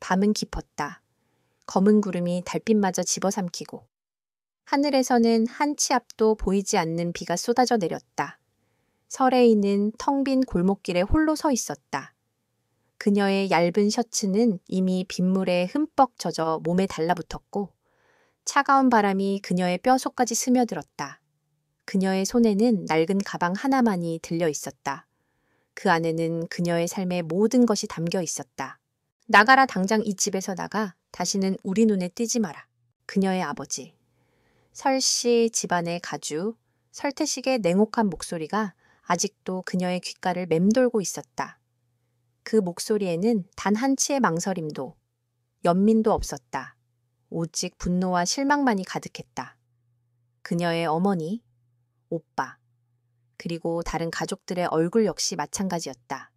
밤은 깊었다. 검은 구름이 달빛마저 집어삼키고 하늘에서는 한 치 앞도 보이지 않는 비가 쏟아져 내렸다. 설혜인은 텅 빈 골목길에 홀로 서 있었다. 그녀의 얇은 셔츠는 이미 빗물에 흠뻑 젖어 몸에 달라붙었고 차가운 바람이 그녀의 뼈속까지 스며들었다. 그녀의 손에는 낡은 가방 하나만이 들려 있었다. 그 안에는 그녀의 삶의 모든 것이 담겨 있었다. 나가라, 당장 이 집에서 나가. 다시는 우리 눈에 띄지 마라. 그녀의 아버지. 설씨 집안의 가주, 설태식의 냉혹한 목소리가 아직도 그녀의 귓가를 맴돌고 있었다. 그 목소리에는 단 한 치의 망설임도, 연민도 없었다. 오직 분노와 실망만이 가득했다. 그녀의 어머니, 오빠, 그리고 다른 가족들의 얼굴 역시 마찬가지였다.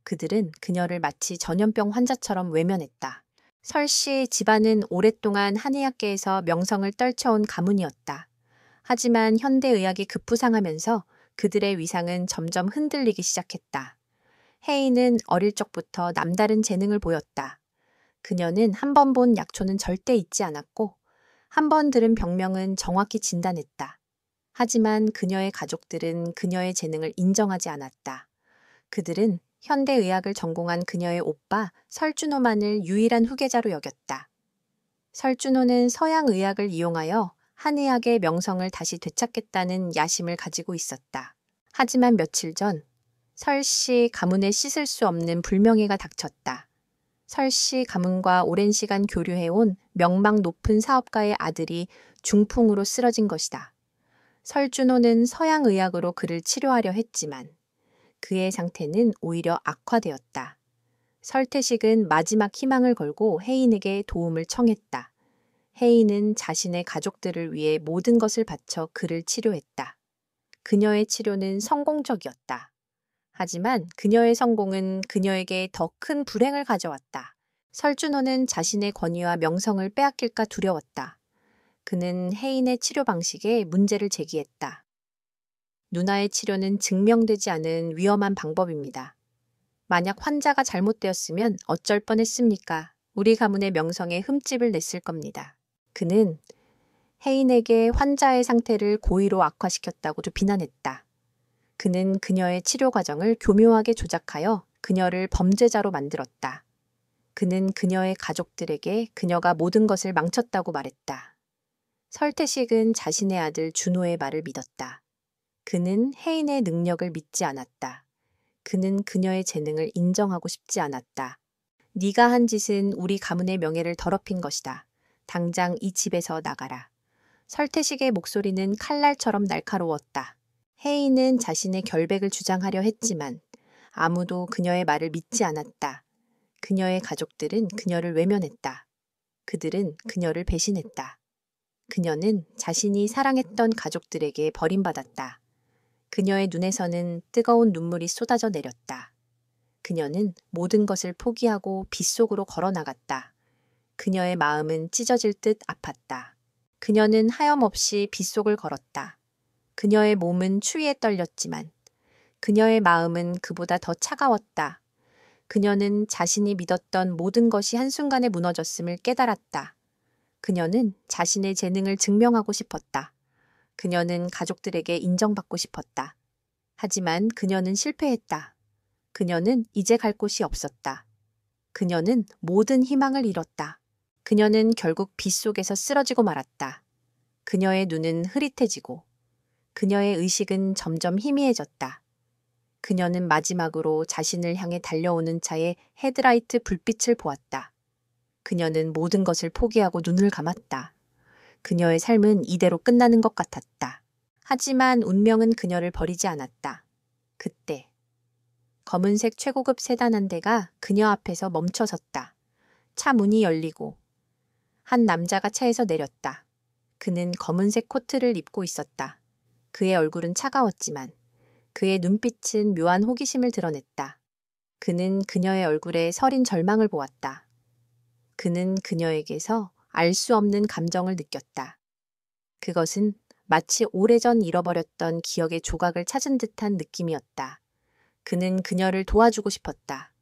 그들은 그녀를 마치 전염병 환자처럼 외면했다. 설씨 집안은 오랫동안 한의학계에서 명성을 떨쳐온 가문이었다. 하지만 현대의학이 급부상하면서 그들의 위상은 점점 흔들리기 시작했다. 혜인은 어릴 적부터 남다른 재능을 보였다. 그녀는 한 번 본 약초는 절대 잊지 않았고 한 번 들은 병명은 정확히 진단했다. 하지만 그녀의 가족들은 그녀의 재능을 인정하지 않았다. 그들은 현대의학을 전공한 그녀의 오빠 설준호만을 유일한 후계자로 여겼다. 설준호는 서양의학을 이용하여 한의학의 명성을 다시 되찾겠다는 야심을 가지고 있었다. 하지만 며칠 전 설씨 가문에 씻을 수 없는 불명예가 닥쳤다. 설씨 가문과 오랜 시간 교류해온 명망 높은 사업가의 아들이 중풍으로 쓰러진 것이다. 설준호는 서양의학으로 그를 치료하려 했지만 그의 상태는 오히려 악화되었다. 설태식은 마지막 희망을 걸고 혜인에게 도움을 청했다. 혜인은 자신의 가족들을 위해 모든 것을 바쳐 그를 치료했다. 그녀의 치료는 성공적이었다. 하지만 그녀의 성공은 그녀에게 더 큰 불행을 가져왔다. 설준호는 자신의 권위와 명성을 빼앗길까 두려웠다. 그는 혜인의 치료 방식에 문제를 제기했다. 누나의 치료는 증명되지 않은 위험한 방법입니다. 만약 환자가 잘못되었으면 어쩔 뻔했습니까? 우리 가문의 명성에 흠집을 냈을 겁니다. 그는 혜인에게 환자의 상태를 고의로 악화시켰다고 비난했다. 그는 그녀의 치료 과정을 교묘하게 조작하여 그녀를 범죄자로 만들었다. 그는 그녀의 가족들에게 그녀가 모든 것을 망쳤다고 말했다. 설태식은 자신의 아들 준호의 말을 믿었다. 그는 혜인의 능력을 믿지 않았다. 그는 그녀의 재능을 인정하고 싶지 않았다. 네가 한 짓은 우리 가문의 명예를 더럽힌 것이다. 당장 이 집에서 나가라. 설태식의 목소리는 칼날처럼 날카로웠다. 혜인은 자신의 결백을 주장하려 했지만 아무도 그녀의 말을 믿지 않았다. 그녀의 가족들은 그녀를 외면했다. 그들은 그녀를 배신했다. 그녀는 자신이 사랑했던 가족들에게 버림받았다. 그녀의 눈에서는 뜨거운 눈물이 쏟아져 내렸다. 그녀는 모든 것을 포기하고 빗속으로 걸어나갔다. 그녀의 마음은 찢어질 듯 아팠다. 그녀는 하염없이 빗속을 걸었다. 그녀의 몸은 추위에 떨렸지만 그녀의 마음은 그보다 더 차가웠다. 그녀는 자신이 믿었던 모든 것이 한순간에 무너졌음을 깨달았다. 그녀는 자신의 재능을 증명하고 싶었다. 그녀는 가족들에게 인정받고 싶었다. 하지만 그녀는 실패했다. 그녀는 이제 갈 곳이 없었다. 그녀는 모든 희망을 잃었다. 그녀는 결국 빗속에서 쓰러지고 말았다. 그녀의 눈은 흐릿해지고 그녀의 의식은 점점 희미해졌다. 그녀는 마지막으로 자신을 향해 달려오는 차의 헤드라이트 불빛을 보았다. 그녀는 모든 것을 포기하고 눈을 감았다. 그녀의 삶은 이대로 끝나는 것 같았다. 하지만 운명은 그녀를 버리지 않았다. 그때 검은색 최고급 세단 한 대가 그녀 앞에서 멈춰섰다. 차 문이 열리고 한 남자가 차에서 내렸다. 그는 검은색 코트를 입고 있었다. 그의 얼굴은 차가웠지만 그의 눈빛은 묘한 호기심을 드러냈다. 그는 그녀의 얼굴에 서린 절망을 보았다. 그는 그녀에게서 알 수 없는 감정을 느꼈다. 그것은 마치 오래전 잃어버렸던 기억의 조각을 찾은 듯한 느낌이었다. 그는 그녀를 도와주고 싶었다.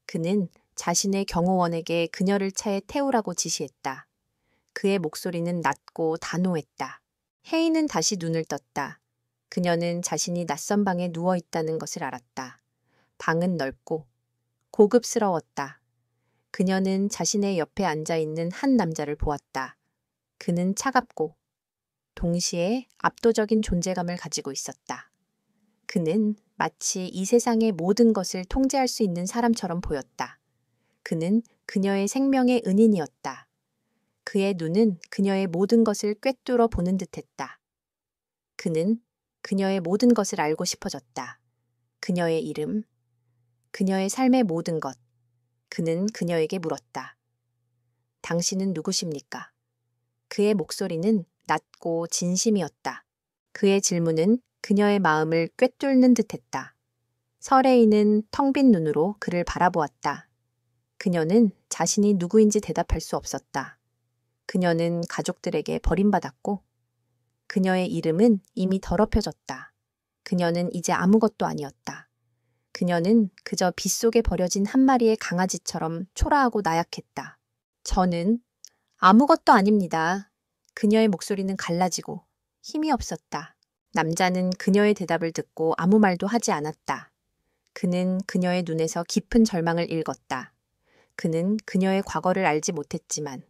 그는 자신의 경호원에게 그녀를 차에 태우라고 지시했다. 그의 목소리는 낮고 단호했다. 혜인은 다시 눈을 떴다. 그녀는 자신이 낯선 방에 누워 있다는 것을 알았다. 방은 넓고 고급스러웠다. 그녀는 자신의 옆에 앉아 있는 한 남자를 보았다. 그는 차갑고 동시에 압도적인 존재감을 가지고 있었다. 그는 마치 이 세상의 모든 것을 통제할 수 있는 사람처럼 보였다. 그는 그녀의 생명의 은인이었다. 그의 눈은 그녀의 모든 것을 꿰뚫어 보는 듯했다. 그는 그녀의 모든 것을 알고 싶어졌다. 그녀의 이름, 그녀의 삶의 모든 것. 그는 그녀에게 물었다. 당신은 누구십니까? 그의 목소리는 낮고 진심이었다. 그의 질문은 그녀의 마음을 꿰뚫는 듯했다. 설혜인은 텅 빈 눈으로 그를 바라보았다. 그녀는 자신이 누구인지 대답할 수 없었다. 그녀는 가족들에게 버림받았고 그녀의 이름은 이미 더럽혀졌다. 그녀는 이제 아무것도 아니었다. 그녀는 그저 빗속에 버려진 한 마리의 강아지처럼 초라하고 나약했다. 저는 아무것도 아닙니다. 그녀의 목소리는 갈라지고 힘이 없었다. 남자는 그녀의 대답을 듣고 아무 말도 하지 않았다. 그는 그녀의 눈에서 깊은 절망을 읽었다. 그는 그녀의 과거를 알지 못했지만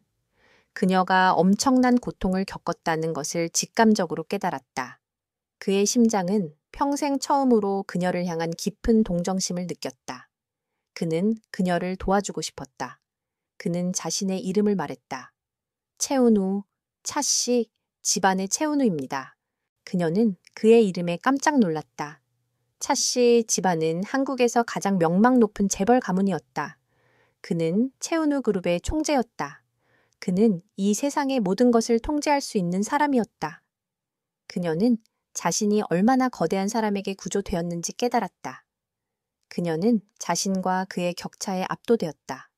그녀가 엄청난 고통을 겪었다는 것을 직감적으로 깨달았다. 그의 심장은 평생 처음으로 그녀를 향한 깊은 동정심을 느꼈다. 그는 그녀를 도와주고 싶었다. 그는 자신의 이름을 말했다. 채은우, 차씨, 집안의 채은우입니다. 그녀는 그의 이름에 깜짝 놀랐다. 차씨 집안은 한국에서 가장 명망 높은 재벌 가문이었다. 그는 채은우 그룹의 총재였다. 그는 이 세상의 모든 것을 통제할 수 있는 사람이었다. 그녀는 자신이 얼마나 거대한 사람에게 구조되었는지 깨달았다. 그녀는 자신과 그의 격차에 압도되었다.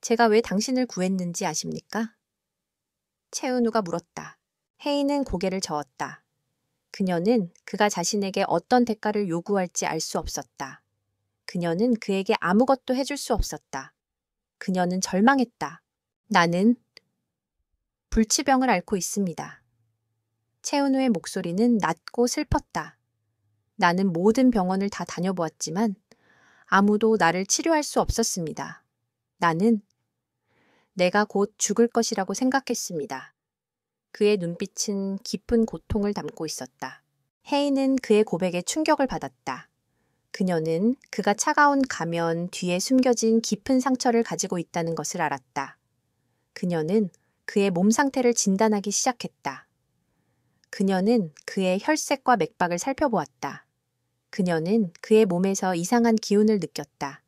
제가 왜 당신을 구했는지 아십니까? 채은우가 물었다. 혜인은 고개를 저었다. 그녀는 그가 자신에게 어떤 대가를 요구할지 알 수 없었다. 그녀는 그에게 아무것도 해줄 수 없었다. 그녀는 절망했다. 나는 불치병을 앓고 있습니다. 채은우의 목소리는 낮고 슬펐다. 나는 모든 병원을 다 다녀보았지만 아무도 나를 치료할 수 없었습니다. 나는 내가 곧 죽을 것이라고 생각했습니다. 그의 눈빛은 깊은 고통을 담고 있었다. 혜인은 그의 고백에 충격을 받았다. 그녀는 그가 차가운 가면 뒤에 숨겨진 깊은 상처를 가지고 있다는 것을 알았다. 그녀는 그의 몸 상태를 진단하기 시작했다. 그녀는 그의 혈색과 맥박을 살펴보았다. 그녀는 그의 몸에서 이상한 기운을 느꼈다.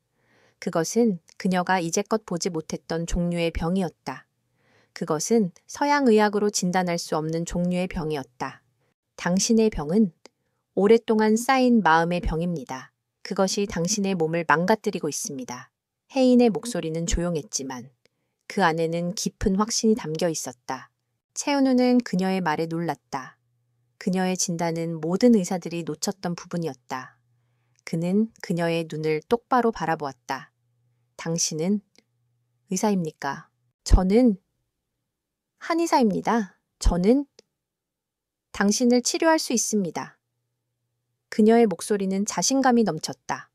그것은 그녀가 이제껏 보지 못했던 종류의 병이었다. 그것은 서양의학으로 진단할 수 없는 종류의 병이었다. 당신의 병은 오랫동안 쌓인 마음의 병입니다. 그것이 당신의 몸을 망가뜨리고 있습니다. 혜인의 목소리는 조용했지만 그 안에는 깊은 확신이 담겨 있었다. 채은우는 그녀의 말에 놀랐다. 그녀의 진단은 모든 의사들이 놓쳤던 부분이었다. 그는 그녀의 눈을 똑바로 바라보았다. 당신은 의사입니까? 저는 한의사입니다. 저는 당신을 치료할 수 있습니다. 그녀의 목소리는 자신감이 넘쳤다.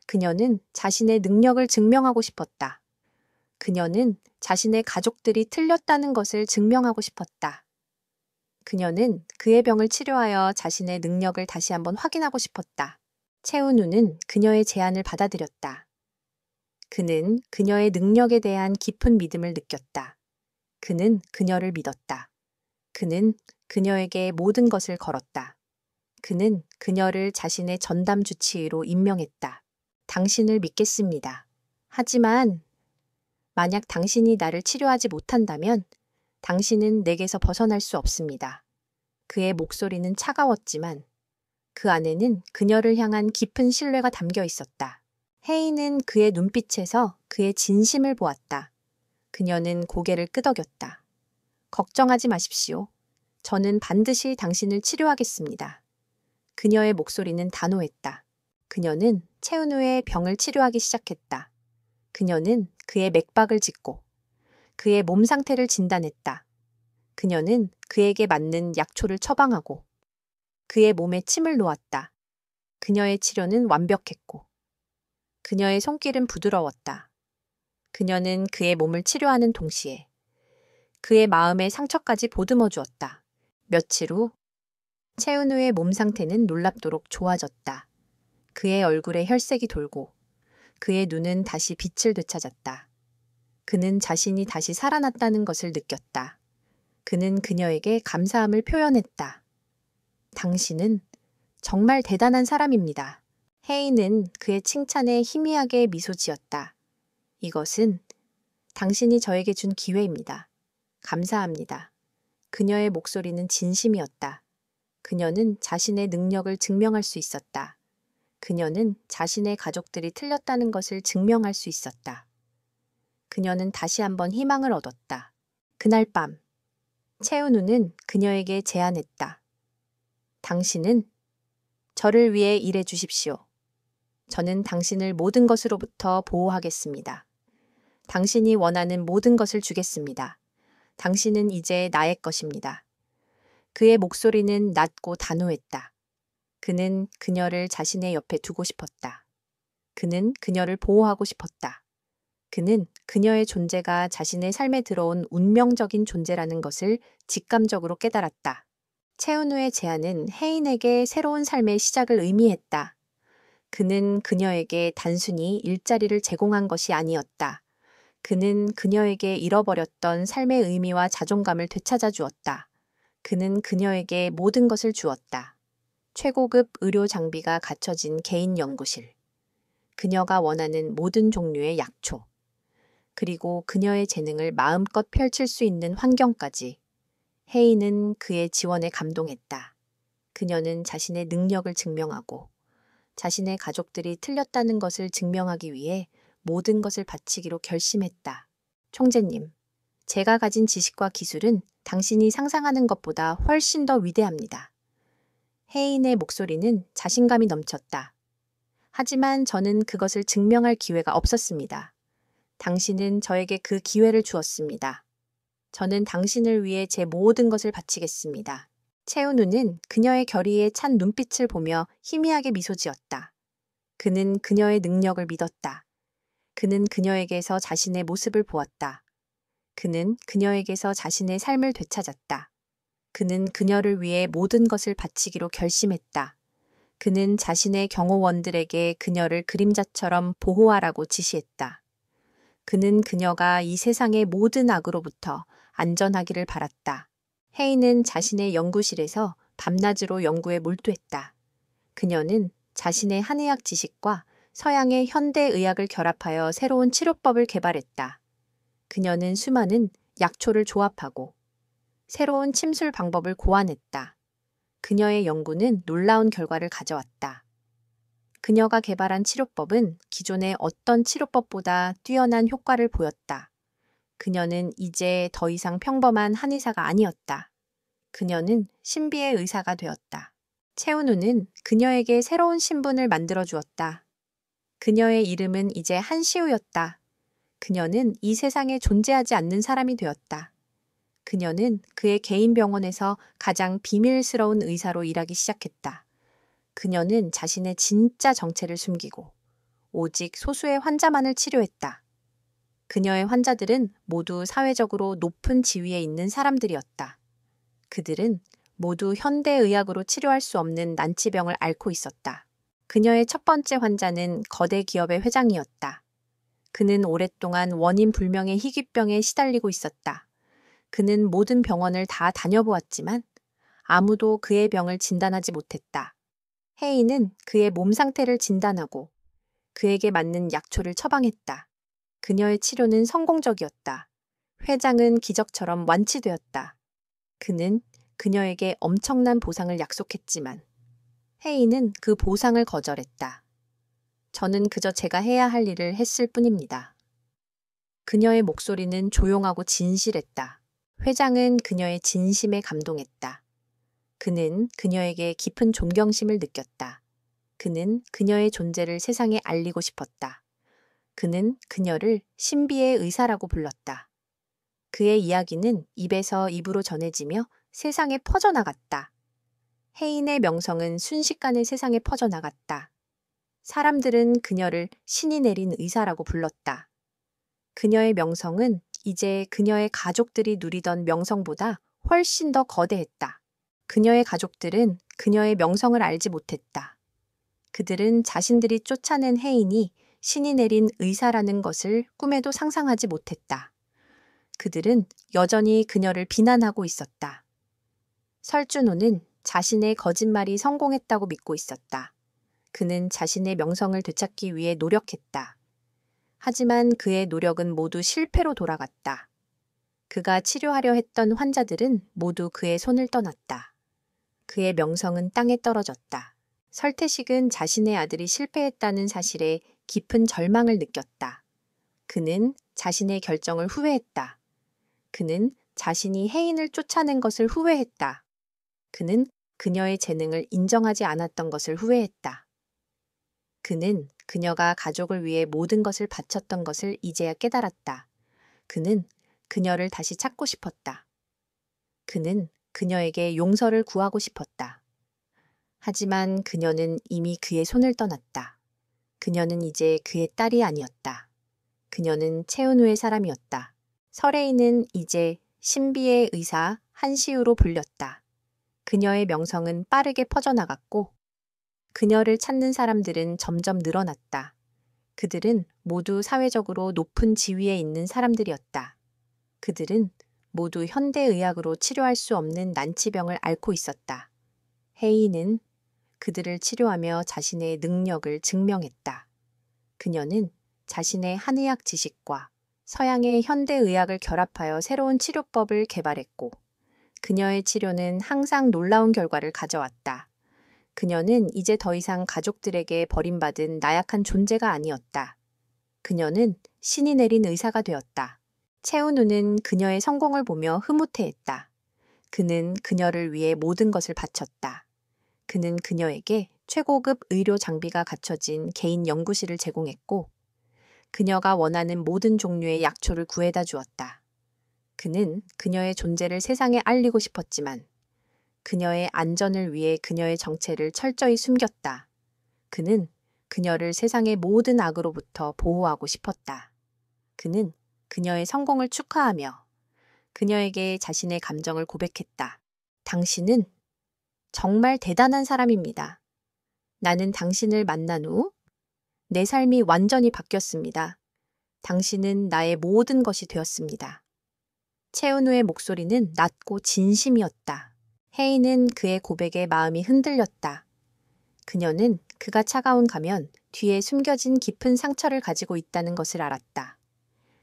그녀는 자신의 능력을 증명하고 싶었다. 그녀는 자신의 가족들이 틀렸다는 것을 증명하고 싶었다. 그녀는 그의 병을 치료하여 자신의 능력을 다시 한번 확인하고 싶었다. 채은우는 그녀의 제안을 받아들였다. 그는 그녀의 능력에 대한 깊은 믿음을 느꼈다. 그는 그녀를 믿었다. 그는 그녀에게 모든 것을 걸었다. 그는 그녀를 자신의 전담 주치의로 임명했다. 당신을 믿겠습니다. 하지만 만약 당신이 나를 치료하지 못한다면 당신은 내게서 벗어날 수 없습니다. 그의 목소리는 차가웠지만 그 안에는 그녀를 향한 깊은 신뢰가 담겨 있었다. 혜인은 그의 눈빛에서 그의 진심을 보았다. 그녀는 고개를 끄덕였다. 걱정하지 마십시오. 저는 반드시 당신을 치료하겠습니다. 그녀의 목소리는 단호했다. 그녀는 채은우의 병을 치료하기 시작했다. 그녀는 그의 맥박을 짚고 그의 몸 상태를 진단했다. 그녀는 그에게 맞는 약초를 처방하고 그의 몸에 침을 놓았다. 그녀의 치료는 완벽했고 그녀의 손길은 부드러웠다. 그녀는 그의 몸을 치료하는 동시에 그의 마음의 상처까지 보듬어 주었다. 며칠 후 채은우의 몸 상태는 놀랍도록 좋아졌다. 그의 얼굴에 혈색이 돌고 그의 눈은 다시 빛을 되찾았다. 그는 자신이 다시 살아났다는 것을 느꼈다. 그는 그녀에게 감사함을 표현했다. 당신은 정말 대단한 사람입니다. 혜인은 그의 칭찬에 희미하게 미소 지었다. 이것은 당신이 저에게 준 기회입니다. 감사합니다. 그녀의 목소리는 진심이었다. 그녀는 자신의 능력을 증명할 수 있었다. 그녀는 자신의 가족들이 틀렸다는 것을 증명할 수 있었다. 그녀는 다시 한번 희망을 얻었다. 그날 밤, 채은우는 그녀에게 제안했다. 당신은 저를 위해 일해 주십시오. 저는 당신을 모든 것으로부터 보호하겠습니다. 당신이 원하는 모든 것을 주겠습니다. 당신은 이제 나의 것입니다. 그의 목소리는 낮고 단호했다. 그는 그녀를 자신의 옆에 두고 싶었다. 그는 그녀를 보호하고 싶었다. 그는 그녀의 존재가 자신의 삶에 들어온 운명적인 존재라는 것을 직감적으로 깨달았다. 채은우의 제안은 혜인에게 새로운 삶의 시작을 의미했다. 그는 그녀에게 단순히 일자리를 제공한 것이 아니었다. 그는 그녀에게 잃어버렸던 삶의 의미와 자존감을 되찾아 주었다. 그는 그녀에게 모든 것을 주었다. 최고급 의료 장비가 갖춰진 개인 연구실. 그녀가 원하는 모든 종류의 약초. 그리고 그녀의 재능을 마음껏 펼칠 수 있는 환경까지. 혜인은 그의 지원에 감동했다. 그녀는 자신의 능력을 증명하고 자신의 가족들이 틀렸다는 것을 증명하기 위해 모든 것을 바치기로 결심했다. 총재님, 제가 가진 지식과 기술은 당신이 상상하는 것보다 훨씬 더 위대합니다. 혜인의 목소리는 자신감이 넘쳤다. 하지만 저는 그것을 증명할 기회가 없었습니다. 당신은 저에게 그 기회를 주었습니다. 저는 당신을 위해 제 모든 것을 바치겠습니다. 채은우는 그녀의 결의에 찬 눈빛을 보며 희미하게 미소 지었다. 그는 그녀의 능력을 믿었다. 그는 그녀에게서 자신의 모습을 보았다. 그는 그녀에게서 자신의 삶을 되찾았다. 그는 그녀를 위해 모든 것을 바치기로 결심했다. 그는 자신의 경호원들에게 그녀를 그림자처럼 보호하라고 지시했다. 그는 그녀가 이 세상의 모든 악으로부터 안전하기를 바랐다. 혜인은 자신의 연구실에서 밤낮으로 연구에 몰두했다. 그녀는 자신의 한의학 지식과 서양의 현대의학을 결합하여 새로운 치료법을 개발했다. 그녀는 수많은 약초를 조합하고 새로운 침술 방법을 고안했다. 그녀의 연구는 놀라운 결과를 가져왔다. 그녀가 개발한 치료법은 기존의 어떤 치료법보다 뛰어난 효과를 보였다. 그녀는 이제 더 이상 평범한 한의사가 아니었다. 그녀는 신비의 의사가 되었다. 채은우는 그녀에게 새로운 신분을 만들어 주었다. 그녀의 이름은 이제 한시우였다. 그녀는 이 세상에 존재하지 않는 사람이 되었다. 그녀는 그의 개인 병원에서 가장 비밀스러운 의사로 일하기 시작했다. 그녀는 자신의 진짜 정체를 숨기고 오직 소수의 환자만을 치료했다. 그녀의 환자들은 모두 사회적으로 높은 지위에 있는 사람들이었다. 그들은 모두 현대의학으로 치료할 수 없는 난치병을 앓고 있었다. 그녀의 첫 번째 환자는 거대 기업의 회장이었다. 그는 오랫동안 원인 불명의 희귀병에 시달리고 있었다. 그는 모든 병원을 다 다녀보았지만 아무도 그의 병을 진단하지 못했다. 혜인은 그의 몸 상태를 진단하고 그에게 맞는 약초를 처방했다. 그녀의 치료는 성공적이었다. 회장은 기적처럼 완치되었다. 그는 그녀에게 엄청난 보상을 약속했지만 혜인은 그 보상을 거절했다. 저는 그저 제가 해야 할 일을 했을 뿐입니다. 그녀의 목소리는 조용하고 진실했다. 회장은 그녀의 진심에 감동했다. 그는 그녀에게 깊은 존경심을 느꼈다. 그는 그녀의 존재를 세상에 알리고 싶었다. 그는 그녀를 신비의 의사라고 불렀다. 그의 이야기는 입에서 입으로 전해지며 세상에 퍼져나갔다. 혜인의 명성은 순식간에 세상에 퍼져나갔다. 사람들은 그녀를 신이 내린 의사라고 불렀다. 그녀의 명성은 이제 그녀의 가족들이 누리던 명성보다 훨씬 더 거대했다. 그녀의 가족들은 그녀의 명성을 알지 못했다. 그들은 자신들이 쫓아낸 혜인이 신이 내린 의사라는 것을 꿈에도 상상하지 못했다. 그들은 여전히 그녀를 비난하고 있었다. 설준호는 자신의 거짓말이 성공했다고 믿고 있었다. 그는 자신의 명성을 되찾기 위해 노력했다. 하지만 그의 노력은 모두 실패로 돌아갔다. 그가 치료하려 했던 환자들은 모두 그의 손을 떠났다. 그의 명성은 땅에 떨어졌다. 설태식은 자신의 아들이 실패했다는 사실에 깊은 절망을 느꼈다. 그는 자신의 결정을 후회했다. 그는 자신이 혜인을 쫓아낸 것을 후회했다. 그는 그녀의 재능을 인정하지 않았던 것을 후회했다. 그는 그녀가 가족을 위해 모든 것을 바쳤던 것을 이제야 깨달았다. 그는 그녀를 다시 찾고 싶었다. 그는 그녀에게 용서를 구하고 싶었다. 하지만 그녀는 이미 그의 손을 떠났다. 그녀는 이제 그의 딸이 아니었다. 그녀는 채은우의 사람이었다. 설혜인은 이제 신비의 의사 한시우로 불렸다. 그녀의 명성은 빠르게 퍼져나갔고 그녀를 찾는 사람들은 점점 늘어났다. 그들은 모두 사회적으로 높은 지위에 있는 사람들이었다. 그들은 모두 현대의학으로 치료할 수 없는 난치병을 앓고 있었다. 혜인은 그들을 치료하며 자신의 능력을 증명했다. 그녀는 자신의 한의학 지식과 서양의 현대의학을 결합하여 새로운 치료법을 개발했고 그녀의 치료는 항상 놀라운 결과를 가져왔다. 그녀는 이제 더 이상 가족들에게 버림받은 나약한 존재가 아니었다. 그녀는 신이 내린 의사가 되었다. 채은우는 그녀의 성공을 보며 흐뭇해했다. 그는 그녀를 위해 모든 것을 바쳤다. 그는 그녀에게 최고급 의료 장비가 갖춰진 개인 연구실을 제공했고 그녀가 원하는 모든 종류의 약초를 구해다 주었다. 그는 그녀의 존재를 세상에 알리고 싶었지만 그녀의 안전을 위해 그녀의 정체를 철저히 숨겼다. 그는 그녀를 세상의 모든 악으로부터 보호하고 싶었다. 그는 그녀의 성공을 축하하며 그녀에게 자신의 감정을 고백했다. 당신은 정말 대단한 사람입니다. 나는 당신을 만난 후 내 삶이 완전히 바뀌었습니다. 당신은 나의 모든 것이 되었습니다. 채은우의 목소리는 낮고 진심이었다. 혜인은 그의 고백에 마음이 흔들렸다. 그녀는 그가 차가운 가면 뒤에 숨겨진 깊은 상처를 가지고 있다는 것을 알았다.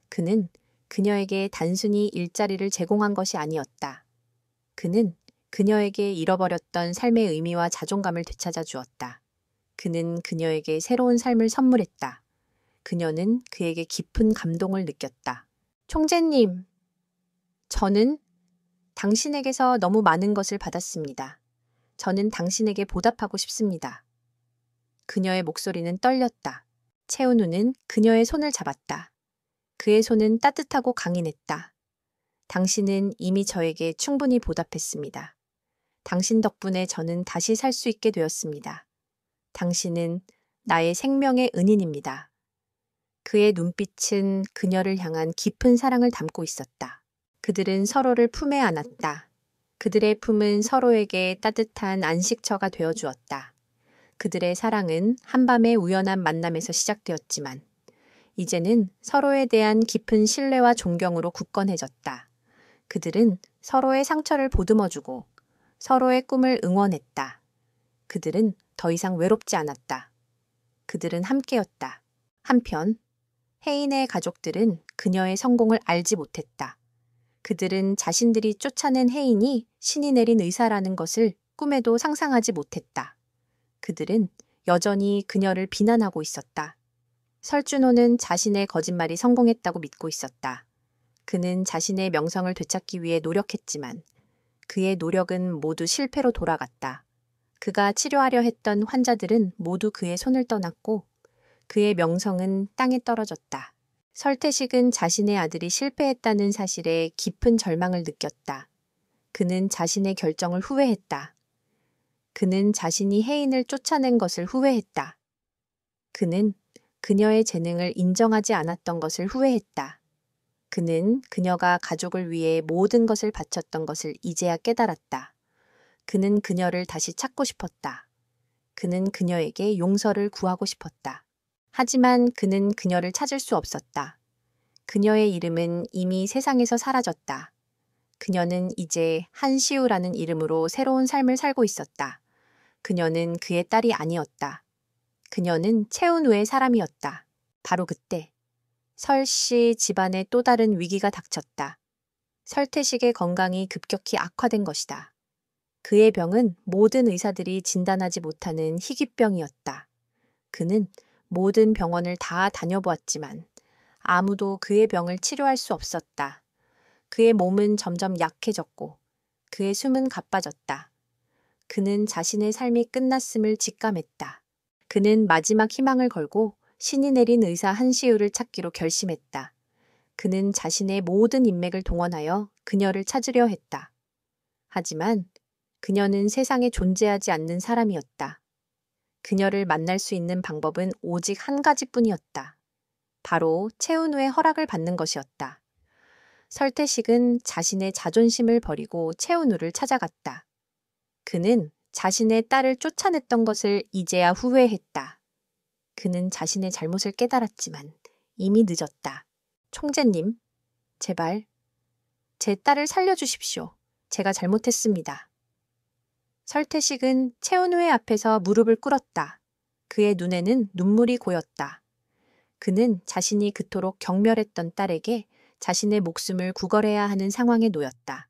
그는 그녀에게 단순히 일자리를 제공한 것이 아니었다. 그는 그녀에게 잃어버렸던 삶의 의미와 자존감을 되찾아 주었다. 그는 그녀에게 새로운 삶을 선물했다. 그녀는 그에게 깊은 감동을 느꼈다. 총재님, 저는 당신에게서 너무 많은 것을 받았습니다. 저는 당신에게 보답하고 싶습니다. 그녀의 목소리는 떨렸다. 채은우는 그녀의 손을 잡았다. 그의 손은 따뜻하고 강인했다. 당신은 이미 저에게 충분히 보답했습니다. 당신 덕분에 저는 다시 살 수 있게 되었습니다. 당신은 나의 생명의 은인입니다. 그의 눈빛은 그녀를 향한 깊은 사랑을 담고 있었다. 그들은 서로를 품에 안았다. 그들의 품은 서로에게 따뜻한 안식처가 되어 주었다. 그들의 사랑은 한밤의 우연한 만남에서 시작되었지만 이제는 서로에 대한 깊은 신뢰와 존경으로 굳건해졌다. 그들은 서로의 상처를 보듬어주고 서로의 꿈을 응원했다. 그들은 더 이상 외롭지 않았다. 그들은 함께였다. 한편 혜인의 가족들은 그녀의 성공을 알지 못했다. 그들은 자신들이 쫓아낸 혜인이 신이 내린 의사라는 것을 꿈에도 상상하지 못했다. 그들은 여전히 그녀를 비난하고 있었다. 설준호는 자신의 거짓말이 성공했다고 믿고 있었다. 그는 자신의 명성을 되찾기 위해 노력했지만 그의 노력은 모두 실패로 돌아갔다. 그가 치료하려 했던 환자들은 모두 그의 손을 떠났고 그의 명성은 땅에 떨어졌다. 설태식은 자신의 아들이 실패했다는 사실에 깊은 절망을 느꼈다. 그는 자신의 결정을 후회했다. 그는 자신이 혜인을 쫓아낸 것을 후회했다. 그는 그녀의 재능을 인정하지 않았던 것을 후회했다. 그는 그녀가 가족을 위해 모든 것을 바쳤던 것을 이제야 깨달았다. 그는 그녀를 다시 찾고 싶었다. 그는 그녀에게 용서를 구하고 싶었다. 하지만 그는 그녀를 찾을 수 없었다. 그녀의 이름은 이미 세상에서 사라졌다. 그녀는 이제 한시우라는 이름으로 새로운 삶을 살고 있었다. 그녀는 그의 딸이 아니었다. 그녀는 채은우의 사람이었다. 바로 그때 설씨 집안에 또 다른 위기가 닥쳤다. 설태식의 건강이 급격히 악화된 것이다. 그의 병은 모든 의사들이 진단하지 못하는 희귀병이었다. 그는 모든 병원을 다 다녀보았지만 아무도 그의 병을 치료할 수 없었다. 그의 몸은 점점 약해졌고 그의 숨은 가빠졌다. 그는 자신의 삶이 끝났음을 직감했다. 그는 마지막 희망을 걸고 신이 내린 의사 한시우를 찾기로 결심했다. 그는 자신의 모든 인맥을 동원하여 그녀를 찾으려 했다. 하지만 그녀는 세상에 존재하지 않는 사람이었다. 그녀를 만날 수 있는 방법은 오직 한 가지뿐이었다. 바로 채은우의 허락을 받는 것이었다. 설태식은 자신의 자존심을 버리고 채은우를 찾아갔다. 그는 자신의 딸을 쫓아냈던 것을 이제야 후회했다. 그는 자신의 잘못을 깨달았지만 이미 늦었다. 총재님, 제발 제 딸을 살려주십시오. 제가 잘못했습니다. 설태식은 채은우의 앞에서 무릎을 꿇었다. 그의 눈에는 눈물이 고였다. 그는 자신이 그토록 경멸했던 딸에게 자신의 목숨을 구걸해야 하는 상황에 놓였다.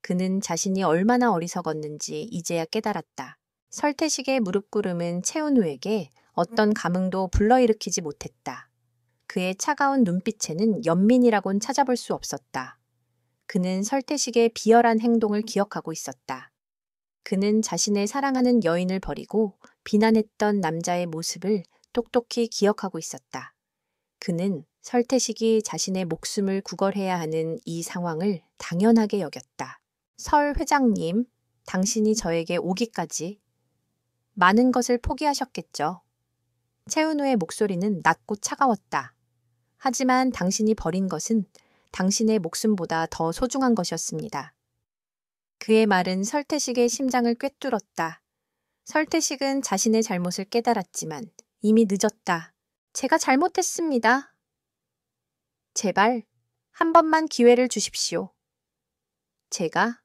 그는 자신이 얼마나 어리석었는지 이제야 깨달았다. 설태식의 무릎 꿇음은 채은우에게 어떤 감흥도 불러일으키지 못했다. 그의 차가운 눈빛에는 연민이라곤 찾아볼 수 없었다. 그는 설태식의 비열한 행동을 기억하고 있었다. 그는 자신의 사랑하는 여인을 버리고 비난했던 남자의 모습을 똑똑히 기억하고 있었다. 그는 설태식이 자신의 목숨을 구걸해야 하는 이 상황을 당연하게 여겼다. 설 회장님, 당신이 저에게 오기까지 많은 것을 포기하셨겠죠. 채은우의 목소리는 낮고 차가웠다. 하지만 당신이 버린 것은 당신의 목숨보다 더 소중한 것이었습니다. 그의 말은 설태식의 심장을 꿰뚫었다. 설태식은 자신의 잘못을 깨달았지만 이미 늦었다. 제가 잘못했습니다. 제발 한 번만 기회를 주십시오. 제가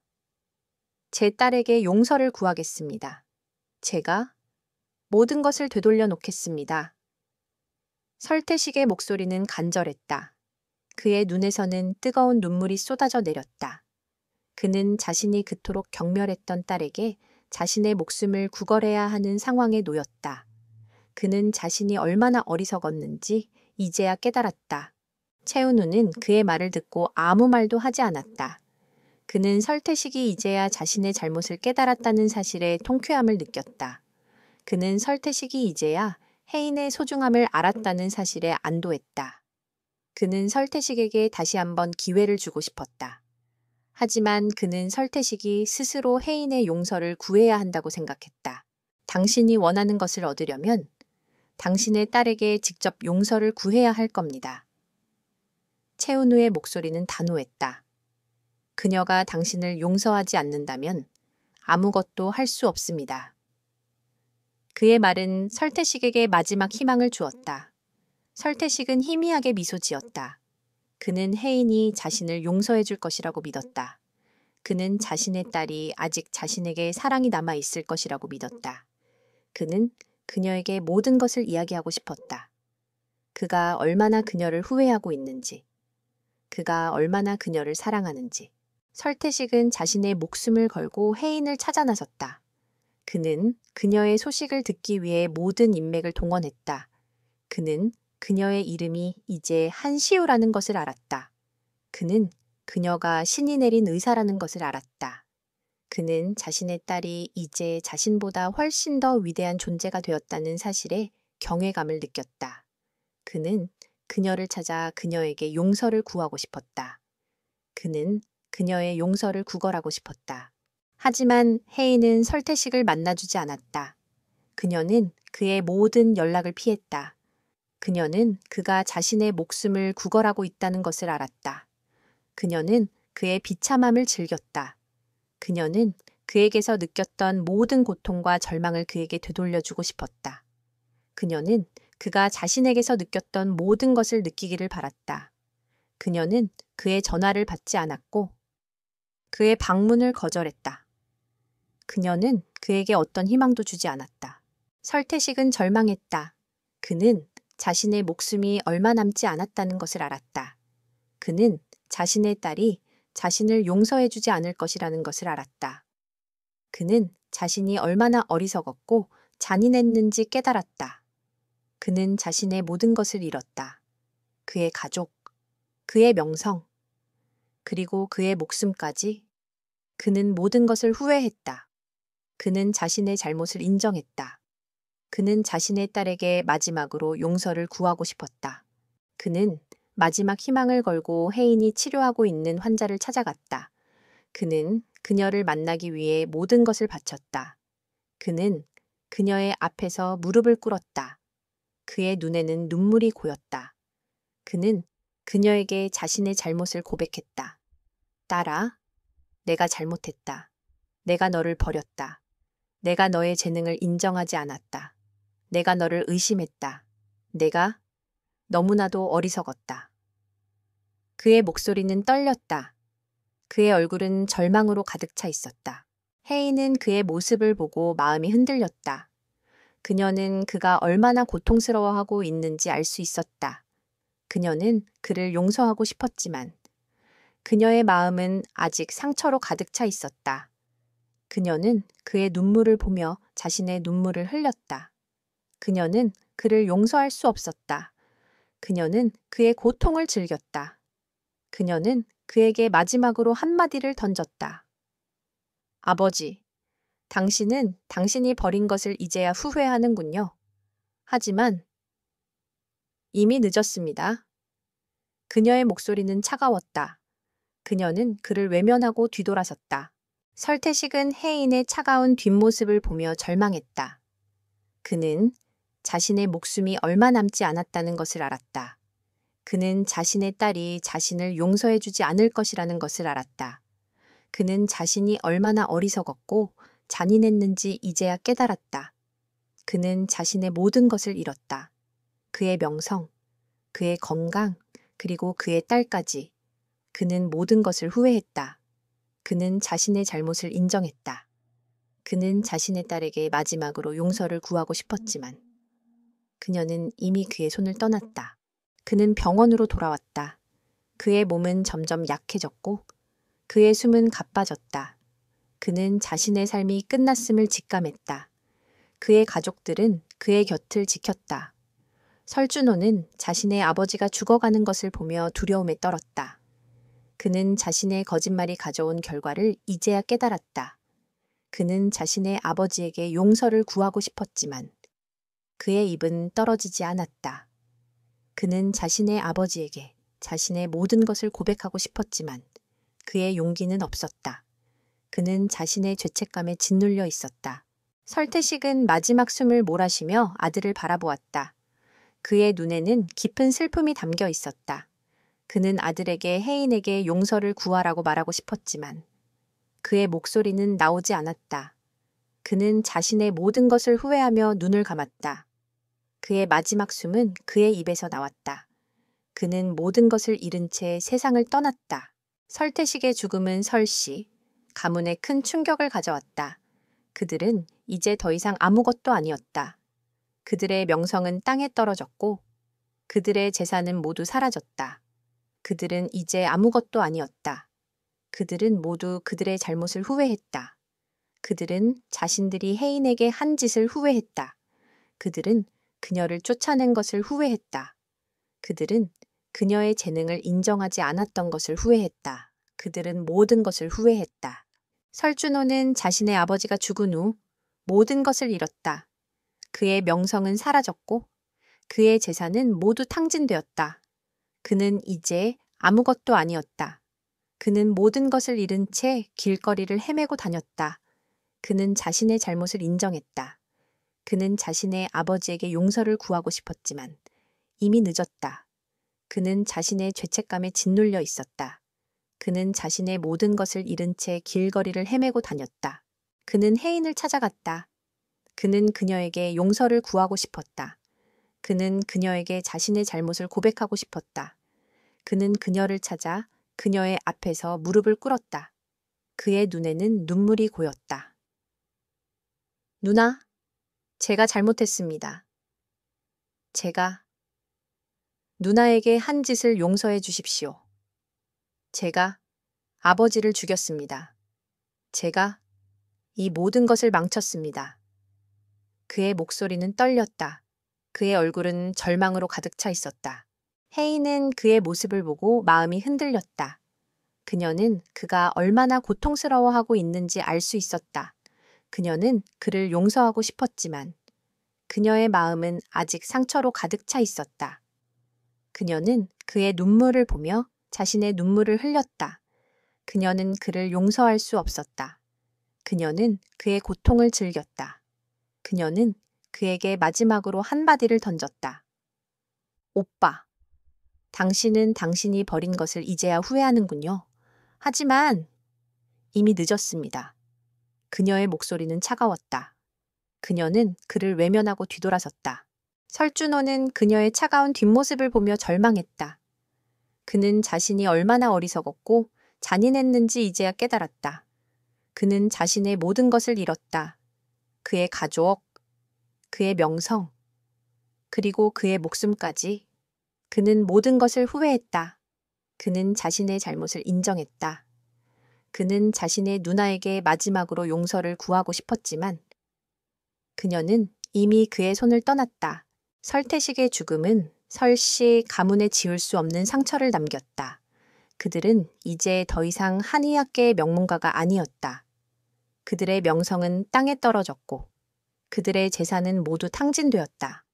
제 딸에게 용서를 구하겠습니다. 제가 모든 것을 되돌려 놓겠습니다. 설태식의 목소리는 간절했다. 그의 눈에서는 뜨거운 눈물이 쏟아져 내렸다. 그는 자신이 그토록 경멸했던 딸에게 자신의 목숨을 구걸해야 하는 상황에 놓였다. 그는 자신이 얼마나 어리석었는지 이제야 깨달았다. 채은우는 그의 말을 듣고 아무 말도 하지 않았다. 그는 설태식이 이제야 자신의 잘못을 깨달았다는 사실에 통쾌함을 느꼈다. 그는 설태식이 이제야 혜인의 소중함을 알았다는 사실에 안도했다. 그는 설태식에게 다시 한번 기회를 주고 싶었다. 하지만 그는 설태식이 스스로 혜인의 용서를 구해야 한다고 생각했다. 당신이 원하는 것을 얻으려면 당신의 딸에게 직접 용서를 구해야 할 겁니다. 채은우의 목소리는 단호했다. 그녀가 당신을 용서하지 않는다면 아무것도 할 수 없습니다. 그의 말은 설태식에게 마지막 희망을 주었다. 설태식은 희미하게 미소 지었다. 그는 혜인이 자신을 용서해 줄 것이라고 믿었다. 그는 자신의 딸이 아직 자신에게 사랑이 남아 있을 것이라고 믿었다. 그는 그녀에게 모든 것을 이야기하고 싶었다. 그가 얼마나 그녀를 후회하고 있는지, 그가 얼마나 그녀를 사랑하는지. 설태식은 자신의 목숨을 걸고 혜인을 찾아 나섰다. 그는 그녀의 소식을 듣기 위해 모든 인맥을 동원했다. 그는 그녀의 이름이 이제 한시우라는 것을 알았다. 그는 그녀가 신이 내린 의사라는 것을 알았다. 그는 자신의 딸이 이제 자신보다 훨씬 더 위대한 존재가 되었다는 사실에 경외감을 느꼈다. 그는 그녀를 찾아 그녀에게 용서를 구하고 싶었다. 그는 그녀의 용서를 구걸하고 싶었다. 하지만 혜인은 설태식을 만나주지 않았다. 그녀는 그의 모든 연락을 피했다. 그녀는 그가 자신의 목숨을 구걸하고 있다는 것을 알았다. 그녀는 그의 비참함을 즐겼다. 그녀는 그에게서 느꼈던 모든 고통과 절망을 그에게 되돌려주고 싶었다. 그녀는 그가 자신에게서 느꼈던 모든 것을 느끼기를 바랐다. 그녀는 그의 전화를 받지 않았고 그의 방문을 거절했다. 그녀는 그에게 어떤 희망도 주지 않았다. 설태식은 절망했다. 그는 자신의 목숨이 얼마 남지 않았다는 것을 알았다. 그는 자신의 딸이 자신을 용서해주지 않을 것이라는 것을 알았다. 그는 자신이 얼마나 어리석었고 잔인했는지 깨달았다. 그는 자신의 모든 것을 잃었다. 그의 가족, 그의 명성, 그리고 그의 목숨까지. 그는 모든 것을 후회했다. 그는 자신의 잘못을 인정했다. 그는 자신의 딸에게 마지막으로 용서를 구하고 싶었다. 그는 마지막 희망을 걸고 혜인이 치료하고 있는 환자를 찾아갔다. 그는 그녀를 만나기 위해 모든 것을 바쳤다. 그는 그녀의 앞에서 무릎을 꿇었다. 그의 눈에는 눈물이 고였다. 그는 그녀에게 자신의 잘못을 고백했다. 딸아, 내가 잘못했다. 내가 너를 버렸다. 내가 너의 재능을 인정하지 않았다. 내가 너를 의심했다. 내가 너무나도 어리석었다. 그의 목소리는 떨렸다. 그의 얼굴은 절망으로 가득 차 있었다. 혜인은 그의 모습을 보고 마음이 흔들렸다. 그녀는 그가 얼마나 고통스러워하고 있는지 알 수 있었다. 그녀는 그를 용서하고 싶었지만 그녀의 마음은 아직 상처로 가득 차 있었다. 그녀는 그의 눈물을 보며 자신의 눈물을 흘렸다. 그녀는 그를 용서할 수 없었다. 그녀는 그의 고통을 즐겼다. 그녀는 그에게 마지막으로 한마디를 던졌다. 아버지, 당신은 당신이 버린 것을 이제야 후회하는군요. 하지만 이미 늦었습니다. 그녀의 목소리는 차가웠다. 그녀는 그를 외면하고 뒤돌아섰다. 설태식은 혜인의 차가운 뒷모습을 보며 절망했다. 그는 자신의 목숨이 얼마 남지 않았다는 것을 알았다. 그는 자신의 딸이 자신을 용서해주지 않을 것이라는 것을 알았다. 그는 자신이 얼마나 어리석었고 잔인했는지 이제야 깨달았다. 그는 자신의 모든 것을 잃었다. 그의 명성, 그의 건강, 그리고 그의 딸까지. 그는 모든 것을 후회했다. 그는 자신의 잘못을 인정했다. 그는 자신의 딸에게 마지막으로 용서를 구하고 싶었지만 그녀는 이미 그의 손을 떠났다. 그는 병원으로 돌아왔다. 그의 몸은 점점 약해졌고 그의 숨은 가빠졌다. 그는 자신의 삶이 끝났음을 직감했다. 그의 가족들은 그의 곁을 지켰다. 설준호는 자신의 아버지가 죽어가는 것을 보며 두려움에 떨었다. 그는 자신의 거짓말이 가져온 결과를 이제야 깨달았다. 그는 자신의 아버지에게 용서를 구하고 싶었지만 그의 입은 떨어지지 않았다. 그는 자신의 아버지에게 자신의 모든 것을 고백하고 싶었지만 그의 용기는 없었다. 그는 자신의 죄책감에 짓눌려 있었다. 설태식은 마지막 숨을 몰아쉬며 아들을 바라보았다. 그의 눈에는 깊은 슬픔이 담겨 있었다. 그는 아들에게 혜인에게 용서를 구하라고 말하고 싶었지만 그의 목소리는 나오지 않았다. 그는 자신의 모든 것을 후회하며 눈을 감았다. 그의 마지막 숨은 그의 입에서 나왔다. 그는 모든 것을 잃은 채 세상을 떠났다. 설태식의 죽음은 설씨, 가문에 큰 충격을 가져왔다. 그들은 이제 더 이상 아무것도 아니었다. 그들의 명성은 땅에 떨어졌고 그들의 재산은 모두 사라졌다. 그들은 이제 아무것도 아니었다. 그들은 모두 그들의 잘못을 후회했다. 그들은 자신들이 혜인에게 한 짓을 후회했다. 그들은 그녀를 쫓아낸 것을 후회했다. 그들은 그녀의 재능을 인정하지 않았던 것을 후회했다. 그들은 모든 것을 후회했다. 설준호는 자신의 아버지가 죽은 후 모든 것을 잃었다. 그의 명성은 사라졌고 그의 재산은 모두 탕진되었다. 그는 이제 아무것도 아니었다. 그는 모든 것을 잃은 채 길거리를 헤매고 다녔다. 그는 자신의 잘못을 인정했다. 그는 자신의 아버지에게 용서를 구하고 싶었지만 이미 늦었다. 그는 자신의 죄책감에 짓눌려 있었다. 그는 자신의 모든 것을 잃은 채 길거리를 헤매고 다녔다. 그는 혜인을 찾아갔다. 그는 그녀에게 용서를 구하고 싶었다. 그는 그녀에게 자신의 잘못을 고백하고 싶었다. 그는 그녀를 찾아 그녀의 앞에서 무릎을 꿇었다. 그의 눈에는 눈물이 고였다. 누나, 제가 잘못했습니다. 제가 누나에게 한 짓을 용서해 주십시오. 제가 아버지를 죽였습니다. 제가 이 모든 것을 망쳤습니다. 그의 목소리는 떨렸다. 그의 얼굴은 절망으로 가득 차 있었다. 혜인은 그의 모습을 보고 마음이 흔들렸다. 그녀는 그가 얼마나 고통스러워하고 있는지 알 수 있었다. 그녀는 그를 용서하고 싶었지만 그녀의 마음은 아직 상처로 가득 차 있었다. 그녀는 그의 눈물을 보며 자신의 눈물을 흘렸다. 그녀는 그를 용서할 수 없었다. 그녀는 그의 고통을 즐겼다. 그녀는 그에게 마지막으로 한마디를 던졌다. 오빠, 당신은 당신이 버린 것을 이제야 후회하는군요. 하지만 이미 늦었습니다. 그녀의 목소리는 차가웠다. 그녀는 그를 외면하고 뒤돌아섰다. 설준호는 그녀의 차가운 뒷모습을 보며 절망했다. 그는 자신이 얼마나 어리석었고 잔인했는지 이제야 깨달았다. 그는 자신의 모든 것을 잃었다. 그의 가족, 그의 명성, 그리고 그의 목숨까지. 그는 모든 것을 후회했다. 그는 자신의 잘못을 인정했다. 그는 자신의 누나에게 마지막으로 용서를 구하고 싶었지만 그녀는 이미 그의 손을 떠났다. 설태식의 죽음은 설씨 가문에 지울 수 없는 상처를 남겼다. 그들은 이제 더 이상 한의학계의 명문가가 아니었다. 그들의 명성은 땅에 떨어졌고 그들의 재산은 모두 탕진되었다.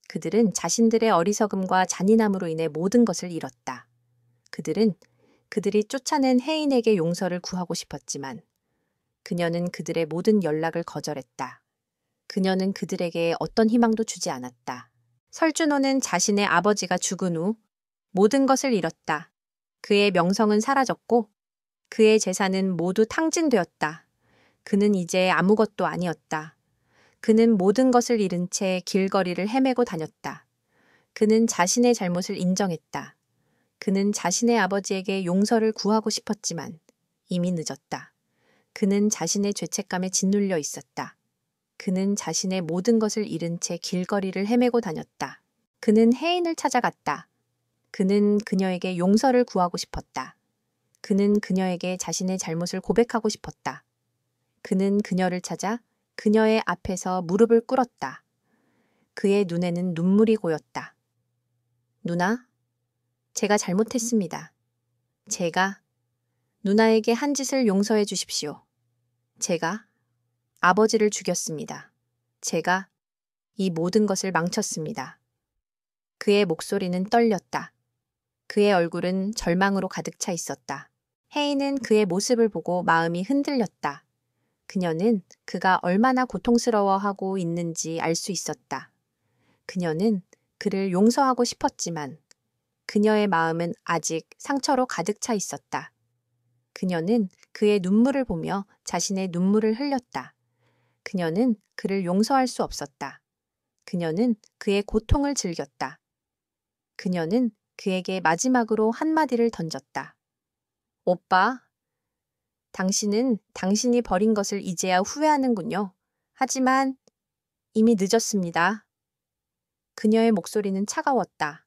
그들은 자신들의 어리석음과 잔인함으로 인해 모든 것을 잃었다. 그들은 그들이 쫓아낸 혜인에게 용서를 구하고 싶었지만 그녀는 그들의 모든 연락을 거절했다. 그녀는 그들에게 어떤 희망도 주지 않았다. 설준호는 자신의 아버지가 죽은 후 모든 것을 잃었다. 그의 명성은 사라졌고 그의 재산은 모두 탕진되었다. 그는 이제 아무것도 아니었다. 그는 모든 것을 잃은 채 길거리를 헤매고 다녔다. 그는 자신의 잘못을 인정했다. 그는 자신의 아버지에게 용서를 구하고 싶었지만 이미 늦었다. 그는 자신의 죄책감에 짓눌려 있었다. 그는 자신의 모든 것을 잃은 채 길거리를 헤매고 다녔다. 그는 혜인을 찾아갔다. 그는 그녀에게 용서를 구하고 싶었다. 그는 그녀에게 자신의 잘못을 고백하고 싶었다. 그는 그녀를 찾아 그녀의 앞에서 무릎을 꿇었다. 그의 눈에는 눈물이 고였다. 누나, 제가 잘못했습니다. 제가 누나에게 한 짓을 용서해 주십시오. 제가 아버지를 죽였습니다. 제가 이 모든 것을 망쳤습니다. 그의 목소리는 떨렸다. 그의 얼굴은 절망으로 가득 차 있었다. 혜인은 그의 모습을 보고 마음이 흔들렸다. 그녀는 그가 얼마나 고통스러워하고 있는지 알 수 있었다. 그녀는 그를 용서하고 싶었지만 그녀의 마음은 아직 상처로 가득 차 있었다. 그녀는 그의 눈물을 보며 자신의 눈물을 흘렸다. 그녀는 그를 용서할 수 없었다. 그녀는 그의 고통을 즐겼다. 그녀는 그에게 마지막으로 한마디를 던졌다. 오빠, 당신은 당신이 버린 것을 이제야 후회하는군요. 하지만 이미 늦었습니다. 그녀의 목소리는 차가웠다.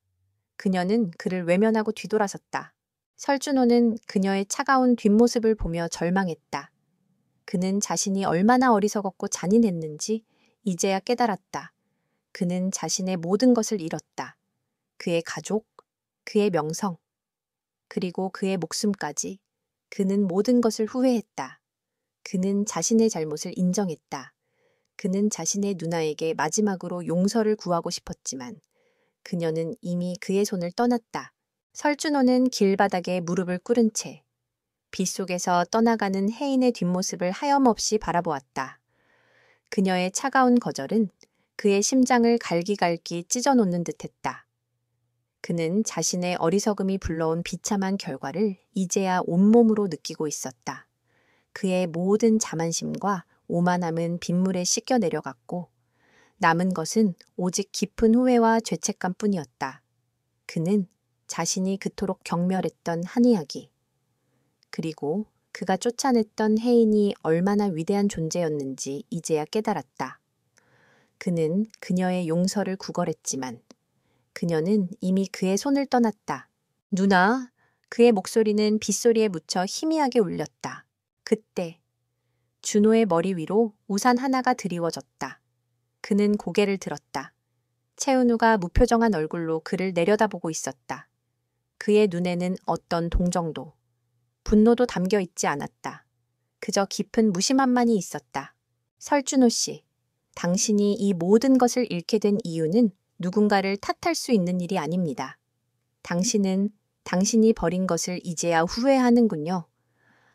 그녀는 그를 외면하고 뒤돌아섰다. 설준호는 그녀의 차가운 뒷모습을 보며 절망했다. 그는 자신이 얼마나 어리석었고 잔인했는지 이제야 깨달았다. 그는 자신의 모든 것을 잃었다. 그의 가족, 그의 명성, 그리고 그의 목숨까지. 그는 모든 것을 후회했다. 그는 자신의 잘못을 인정했다. 그는 자신의 누나에게 마지막으로 용서를 구하고 싶었지만 그녀는 이미 그의 손을 떠났다. 설준호는 길바닥에 무릎을 꿇은 채 빗속에서 떠나가는 혜인의 뒷모습을 하염없이 바라보았다. 그녀의 차가운 거절은 그의 심장을 갈기갈기 찢어놓는 듯했다. 그는 자신의 어리석음이 불러온 비참한 결과를 이제야 온몸으로 느끼고 있었다. 그의 모든 자만심과 오만함은 빗물에 씻겨 내려갔고 남은 것은 오직 깊은 후회와 죄책감뿐이었다. 그는 자신이 그토록 경멸했던 한 이야기, 그리고 그가 쫓아냈던 혜인이 얼마나 위대한 존재였는지 이제야 깨달았다. 그는 그녀의 용서를 구걸했지만 그녀는 이미 그의 손을 떠났다. 누나, 그의 목소리는 빗소리에 묻혀 희미하게 울렸다. 그때 준호의 머리 위로 우산 하나가 드리워졌다. 그는 고개를 들었다. 채은우가 무표정한 얼굴로 그를 내려다보고 있었다. 그의 눈에는 어떤 동정도, 분노도 담겨 있지 않았다. 그저 깊은 무심함만이 있었다. 설준호 씨, 당신이 이 모든 것을 잃게 된 이유는 누군가를 탓할 수 있는 일이 아닙니다. 당신은 당신이 버린 것을 이제야 후회하는군요.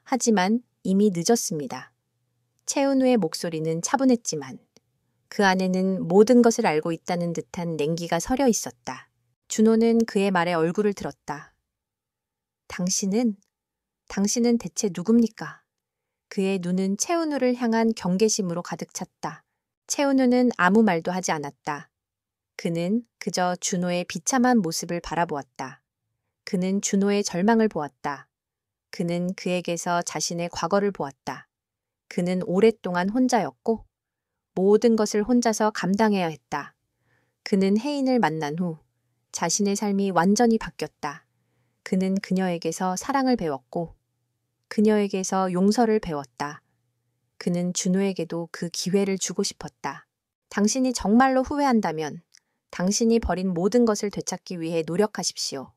하지만 이미 늦었습니다. 채은우의 목소리는 차분했지만 그 안에는 모든 것을 알고 있다는 듯한 냉기가 서려 있었다. 준호는 그의 말에 얼굴을 들었다. 당신은 대체 누굽니까? 그의 눈은 채은우를 향한 경계심으로 가득 찼다. 채은우는 아무 말도 하지 않았다. 그는 그저 준호의 비참한 모습을 바라보았다. 그는 준호의 절망을 보았다. 그는 그에게서 자신의 과거를 보았다. 그는 오랫동안 혼자였고 모든 것을 혼자서 감당해야 했다. 그는 혜인을 만난 후 자신의 삶이 완전히 바뀌었다. 그는 그녀에게서 사랑을 배웠고 그녀에게서 용서를 배웠다. 그는 준호에게도 그 기회를 주고 싶었다. 당신이 정말로 후회한다면 당신이 버린 모든 것을 되찾기 위해 노력하십시오.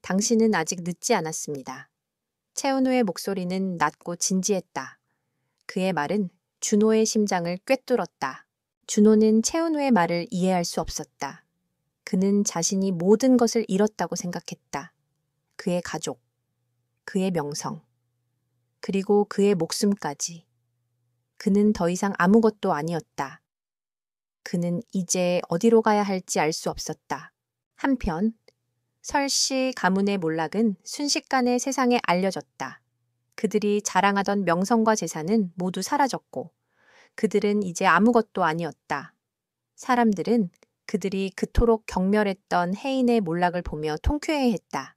당신은 아직 늦지 않았습니다. 채은우의 목소리는 낮고 진지했다. 그의 말은 준호의 심장을 꿰뚫었다. 준호는 채은우의 말을 이해할 수 없었다. 그는 자신이 모든 것을 잃었다고 생각했다. 그의 가족, 그의 명성, 그리고 그의 목숨까지. 그는 더 이상 아무것도 아니었다. 그는 이제 어디로 가야 할지 알 수 없었다. 한편 설씨 가문의 몰락은 순식간에 세상에 알려졌다. 그들이 자랑하던 명성과 재산은 모두 사라졌고 그들은 이제 아무것도 아니었다. 사람들은 그들이 그토록 경멸했던 혜인의 몰락을 보며 통쾌해했다.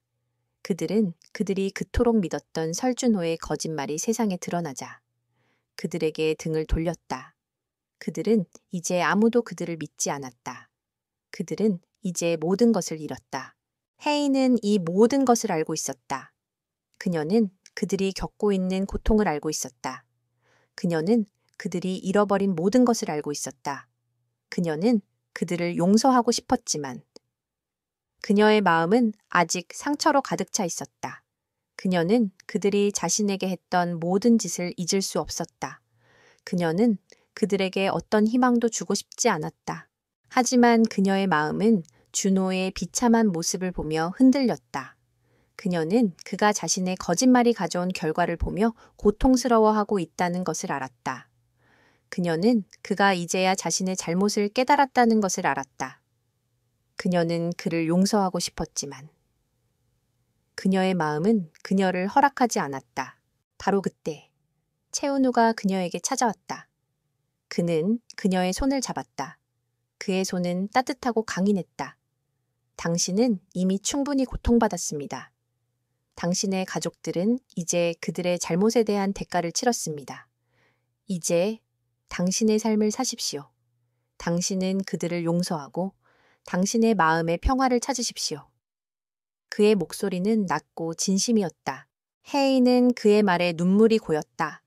그들은 그들이 그토록 믿었던 설준호의 거짓말이 세상에 드러나자 그들에게 등을 돌렸다. 그들은 이제 아무도 그들을 믿지 않았다. 그들은 이제 모든 것을 잃었다. 혜인은 이 모든 것을 알고 있었다. 그녀는 그들이 겪고 있는 고통을 알고 있었다. 그녀는 그들이 잃어버린 모든 것을 알고 있었다. 그녀는 그들을 용서하고 싶었지만 그녀의 마음은 아직 상처로 가득 차 있었다. 그녀는 그들이 자신에게 했던 모든 짓을 잊을 수 없었다. 그녀는 그들에게 어떤 희망도 주고 싶지 않았다. 하지만 그녀의 마음은 준호의 비참한 모습을 보며 흔들렸다. 그녀는 그가 자신의 거짓말이 가져온 결과를 보며 고통스러워하고 있다는 것을 알았다. 그녀는 그가 이제야 자신의 잘못을 깨달았다는 것을 알았다. 그녀는 그를 용서하고 싶었지만 그녀의 마음은 그녀를 허락하지 않았다. 바로 그때 채은우가 그녀에게 찾아왔다. 그는 그녀의 손을 잡았다. 그의 손은 따뜻하고 강인했다. 당신은 이미 충분히 고통받았습니다. 당신의 가족들은 이제 그들의 잘못에 대한 대가를 치렀습니다. 이제 당신의 삶을 사십시오. 당신은 그들을 용서하고 당신의 마음의 평화를 찾으십시오. 그의 목소리는 낮고 진심이었다. 혜인은 그의 말에 눈물이 고였다.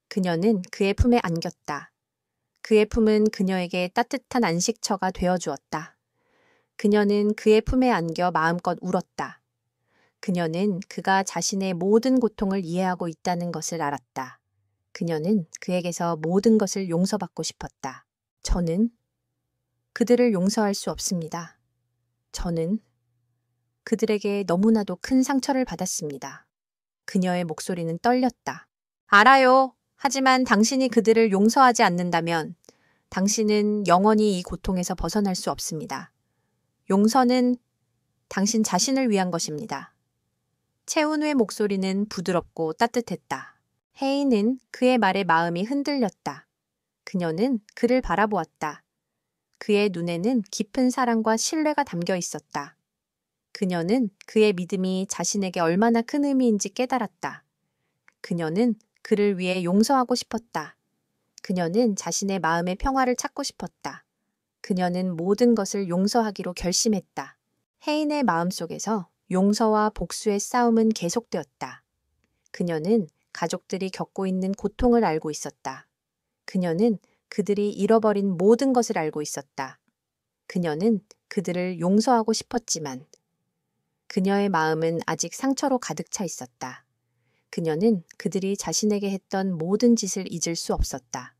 그녀는 그의 품에 안겼다. 그의 품은 그녀에게 따뜻한 안식처가 되어주었다. 그녀는 그의 품에 안겨 마음껏 울었다. 그녀는 그가 자신의 모든 고통을 이해하고 있다는 것을 알았다. 그녀는 그에게서 모든 것을 용서받고 싶었다. 저는 그들을 용서할 수 없습니다. 저는 그들에게 너무나도 큰 상처를 받았습니다. 그녀의 목소리는 떨렸다. 알아요. 하지만 당신이 그들을 용서하지 않는다면 당신은 영원히 이 고통에서 벗어날 수 없습니다. 용서는 당신 자신을 위한 것입니다. 채은우의 목소리는 부드럽고 따뜻했다. 혜인은 그의 말에 마음이 흔들렸다. 그녀는 그를 바라보았다. 그의 눈에는 깊은 사랑과 신뢰가 담겨 있었다. 그녀는 그의 믿음이 자신에게 얼마나 큰 의미인지 깨달았다. 그녀는 그를 위해 용서하고 싶었다. 그녀는 자신의 마음의 평화를 찾고 싶었다. 그녀는 모든 것을 용서하기로 결심했다. 혜인의 마음속에서 용서와 복수의 싸움은 계속되었다. 그녀는 가족들이 겪고 있는 고통을 알고 있었다. 그녀는 그들이 잃어버린 모든 것을 알고 있었다. 그녀는 그들을 용서하고 싶었지만 그녀의 마음은 아직 상처로 가득 차 있었다. 그녀는 그들이 자신에게 했던 모든 짓을 잊을 수 없었다.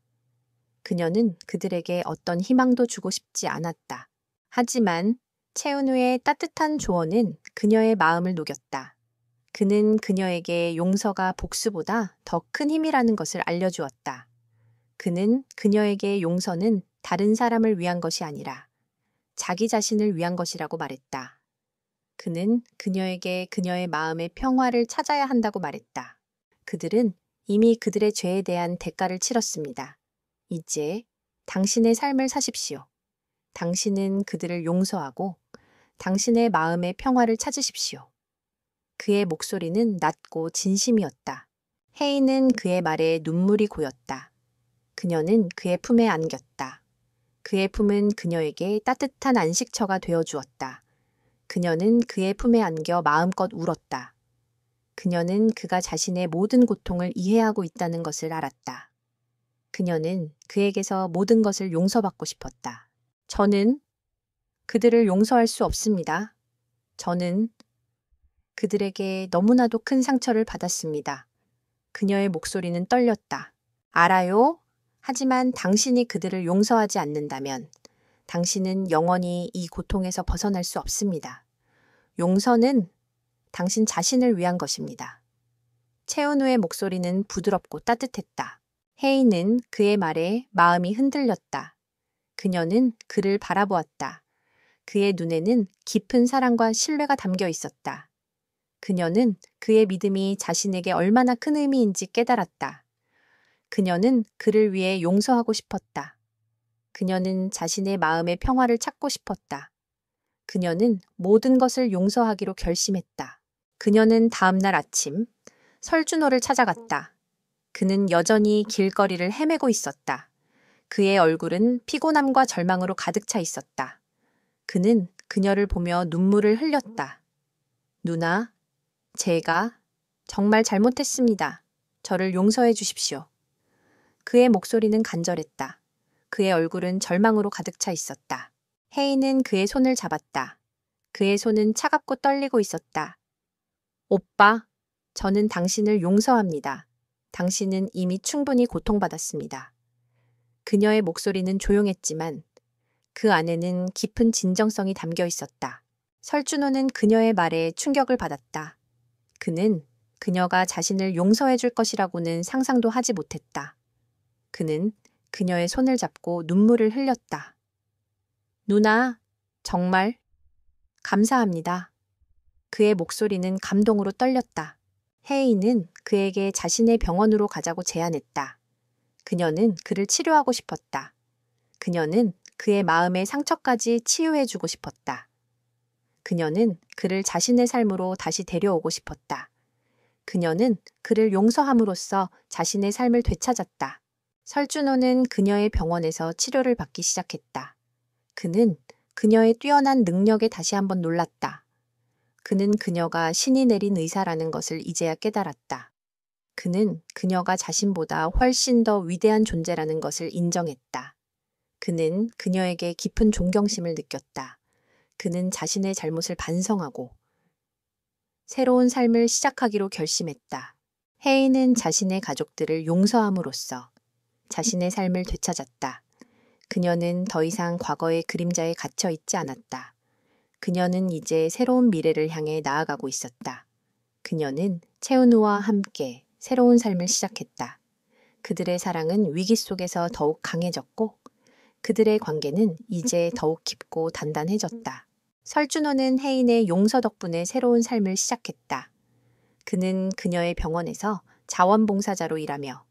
그녀는 그들에게 어떤 희망도 주고 싶지 않았다. 하지만 채은우의 따뜻한 조언은 그녀의 마음을 녹였다. 그는 그녀에게 용서가 복수보다 더 큰 힘이라는 것을 알려주었다. 그는 그녀에게 용서는 다른 사람을 위한 것이 아니라 자기 자신을 위한 것이라고 말했다. 그는 그녀에게 그녀의 마음의 평화를 찾아야 한다고 말했다. 그들은 이미 그들의 죄에 대한 대가를 치렀습니다. 이제 당신의 삶을 사십시오. 당신은 그들을 용서하고 당신의 마음의 평화를 찾으십시오. 그의 목소리는 낮고 진심이었다. 혜인은 그의 말에 눈물이 고였다. 그녀는 그의 품에 안겼다. 그의 품은 그녀에게 따뜻한 안식처가 되어 주었다. 그녀는 그의 품에 안겨 마음껏 울었다. 그녀는 그가 자신의 모든 고통을 이해하고 있다는 것을 알았다. 그녀는 그에게서 모든 것을 용서받고 싶었다. 저는 그들을 용서할 수 없습니다. 저는 그들에게 너무나도 큰 상처를 받았습니다. 그녀의 목소리는 떨렸다. 알아요. 하지만 당신이 그들을 용서하지 않는다면 당신은 영원히 이 고통에서 벗어날 수 없습니다. 용서는 당신 자신을 위한 것입니다. 채은우의 목소리는 부드럽고 따뜻했다. 혜인은 그의 말에 마음이 흔들렸다. 그녀는 그를 바라보았다. 그의 눈에는 깊은 사랑과 신뢰가 담겨 있었다. 그녀는 그의 믿음이 자신에게 얼마나 큰 의미인지 깨달았다. 그녀는 그를 위해 용서하고 싶었다. 그녀는 자신의 마음의 평화를 찾고 싶었다. 그녀는 모든 것을 용서하기로 결심했다. 그녀는 다음 날 아침 설준호를 찾아갔다. 그는 여전히 길거리를 헤매고 있었다. 그의 얼굴은 피곤함과 절망으로 가득 차 있었다. 그는 그녀를 보며 눈물을 흘렸다. 누나, 제가 정말 잘못했습니다. 저를 용서해 주십시오. 그의 목소리는 간절했다. 그의 얼굴은 절망으로 가득 차 있었다. 혜인은 그의 손을 잡았다. 그의 손은 차갑고 떨리고 있었다. 오빠, 저는 당신을 용서합니다. 당신은 이미 충분히 고통받았습니다. 그녀의 목소리는 조용했지만 그 안에는 깊은 진정성이 담겨 있었다. 설준호는 그녀의 말에 충격을 받았다. 그는 그녀가 자신을 용서해 줄 것이라고는 상상도 하지 못했다. 그는 그녀의 손을 잡고 눈물을 흘렸다. 누나, 정말 감사합니다. 그의 목소리는 감동으로 떨렸다. 혜인은 그에게 자신의 병원으로 가자고 제안했다. 그녀는 그를 치료하고 싶었다. 그녀는 그의 마음의 상처까지 치유해주고 싶었다. 그녀는 그를 자신의 삶으로 다시 데려오고 싶었다. 그녀는 그를 용서함으로써 자신의 삶을 되찾았다. 설준호는 그녀의 병원에서 치료를 받기 시작했다. 그는 그녀의 뛰어난 능력에 다시 한번 놀랐다. 그는 그녀가 신이 내린 의사라는 것을 이제야 깨달았다. 그는 그녀가 자신보다 훨씬 더 위대한 존재라는 것을 인정했다. 그는 그녀에게 깊은 존경심을 느꼈다. 그는 자신의 잘못을 반성하고 새로운 삶을 시작하기로 결심했다. 혜인은 자신의 가족들을 용서함으로써 자신의 삶을 되찾았다. 그녀는 더 이상 과거의 그림자에 갇혀 있지 않았다. 그녀는 이제 새로운 미래를 향해 나아가고 있었다. 그녀는 채은우와 함께 새로운 삶을 시작했다. 그들의 사랑은 위기 속에서 더욱 강해졌고 그들의 관계는 이제 더욱 깊고 단단해졌다. 설준호는 혜인의 용서 덕분에 새로운 삶을 시작했다. 그는 그녀의 병원에서 자원봉사자로 일하며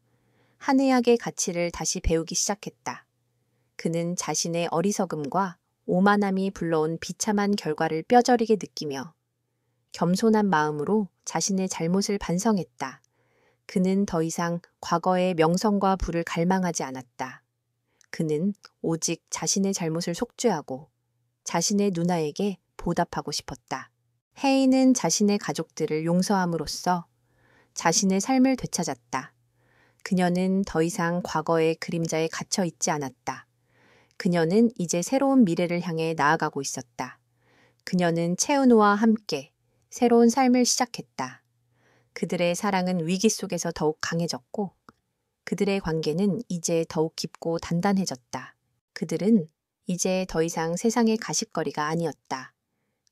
한의학의 가치를 다시 배우기 시작했다. 그는 자신의 어리석음과 오만함이 불러온 비참한 결과를 뼈저리게 느끼며 겸손한 마음으로 자신의 잘못을 반성했다. 그는 더 이상 과거의 명성과 부를 갈망하지 않았다. 그는 오직 자신의 잘못을 속죄하고 자신의 누나에게 보답하고 싶었다. 혜인은 자신의 가족들을 용서함으로써 자신의 삶을 되찾았다. 그녀는 더 이상 과거의 그림자에 갇혀 있지 않았다. 그녀는 이제 새로운 미래를 향해 나아가고 있었다. 그녀는 채은우와 함께 새로운 삶을 시작했다. 그들의 사랑은 위기 속에서 더욱 강해졌고 그들의 관계는 이제 더욱 깊고 단단해졌다. 그들은 이제 더 이상 세상의 가십거리가 아니었다.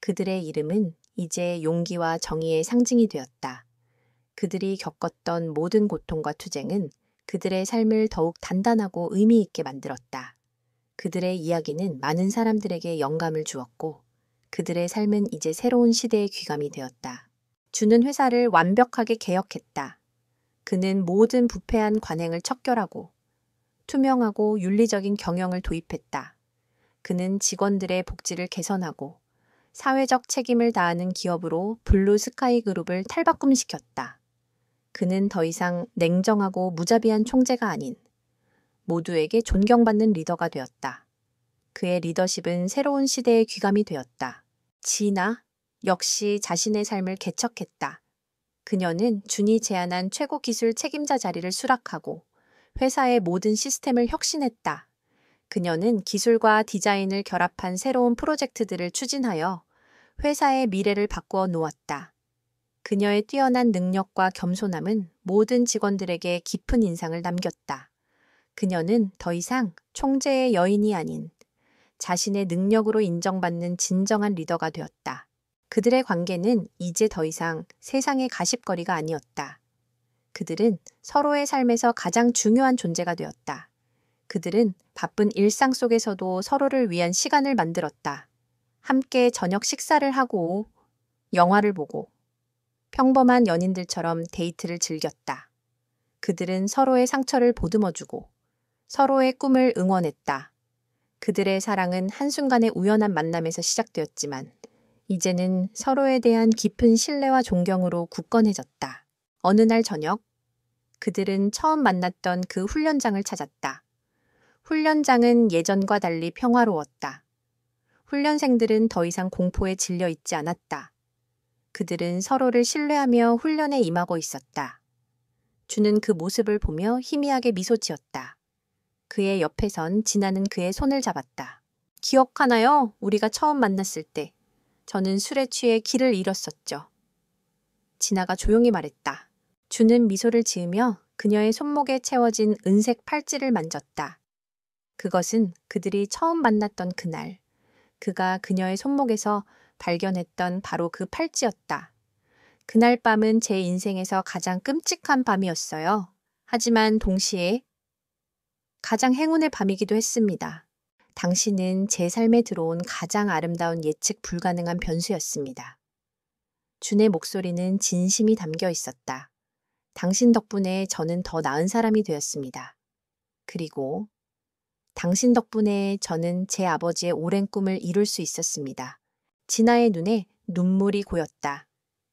그들의 이름은 이제 용기와 정의의 상징이 되었다. 그들이 겪었던 모든 고통과 투쟁은 그들의 삶을 더욱 단단하고 의미 있게 만들었다. 그들의 이야기는 많은 사람들에게 영감을 주었고 그들의 삶은 이제 새로운 시대의 귀감이 되었다. 주는 회사를 완벽하게 개혁했다. 그는 모든 부패한 관행을 척결하고 투명하고 윤리적인 경영을 도입했다. 그는 직원들의 복지를 개선하고 사회적 책임을 다하는 기업으로 블루 스카이 그룹을 탈바꿈시켰다. 그는 더 이상 냉정하고 무자비한 총재가 아닌 모두에게 존경받는 리더가 되었다. 그의 리더십은 새로운 시대의 귀감이 되었다. 지나 역시 자신의 삶을 개척했다. 그녀는 준이 제안한 최고 기술 책임자 자리를 수락하고 회사의 모든 시스템을 혁신했다. 그녀는 기술과 디자인을 결합한 새로운 프로젝트들을 추진하여 회사의 미래를 바꾸어 놓았다. 그녀의 뛰어난 능력과 겸손함은 모든 직원들에게 깊은 인상을 남겼다. 그녀는 더 이상 총재의 여인이 아닌 자신의 능력으로 인정받는 진정한 리더가 되었다. 그들의 관계는 이제 더 이상 세상의 가십거리가 아니었다. 그들은 서로의 삶에서 가장 중요한 존재가 되었다. 그들은 바쁜 일상 속에서도 서로를 위한 시간을 만들었다. 함께 저녁 식사를 하고 영화를 보고 평범한 연인들처럼 데이트를 즐겼다. 그들은 서로의 상처를 보듬어주고 서로의 꿈을 응원했다. 그들의 사랑은 한순간의 우연한 만남에서 시작되었지만 이제는 서로에 대한 깊은 신뢰와 존경으로 굳건해졌다. 어느 날 저녁, 그들은 처음 만났던 그 훈련장을 찾았다. 훈련장은 예전과 달리 평화로웠다. 훈련생들은 더 이상 공포에 질려 있지 않았다. 그들은 서로를 신뢰하며 훈련에 임하고 있었다. 주는 그 모습을 보며 희미하게 미소 지었다. 그의 옆에선 진아는 그의 손을 잡았다. 기억하나요? 우리가 처음 만났을 때. 저는 술에 취해 길을 잃었었죠. 진아가 조용히 말했다. 주는 미소를 지으며 그녀의 손목에 채워진 은색 팔찌를 만졌다. 그것은 그들이 처음 만났던 그날, 그가 그녀의 손목에서 발견했던 바로 그 팔찌였다. 그날 밤은 제 인생에서 가장 끔찍한 밤이었어요. 하지만 동시에 가장 행운의 밤이기도 했습니다. 당신은 제 삶에 들어온 가장 아름다운 예측 불가능한 변수였습니다. 준의 목소리는 진심이 담겨 있었다. 당신 덕분에 저는 더 나은 사람이 되었습니다. 그리고 당신 덕분에 저는 제 아버지의 오랜 꿈을 이룰 수 있었습니다. 진아의 눈에 눈물이 고였다.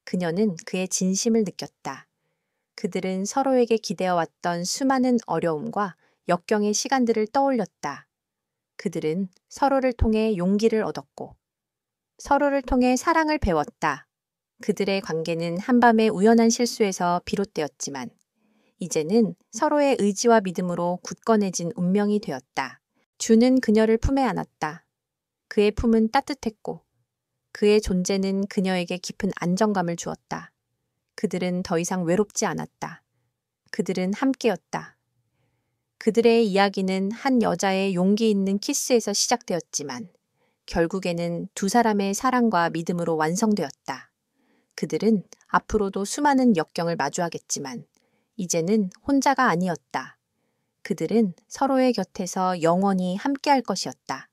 그녀는 그의 진심을 느꼈다. 그들은 서로에게 기대어왔던 수많은 어려움과 역경의 시간들을 떠올렸다. 그들은 서로를 통해 용기를 얻었고 서로를 통해 사랑을 배웠다. 그들의 관계는 한밤의 우연한 실수에서 비롯되었지만 이제는 서로의 의지와 믿음으로 굳건해진 운명이 되었다. 주는 그녀를 품에 안았다. 그의 품은 따뜻했고 그의 존재는 그녀에게 깊은 안정감을 주었다. 그들은 더 이상 외롭지 않았다. 그들은 함께였다. 그들의 이야기는 한 여자의 용기 있는 키스에서 시작되었지만 결국에는 두 사람의 사랑과 믿음으로 완성되었다. 그들은 앞으로도 수많은 역경을 마주하겠지만 이제는 혼자가 아니었다. 그들은 서로의 곁에서 영원히 함께할 것이었다.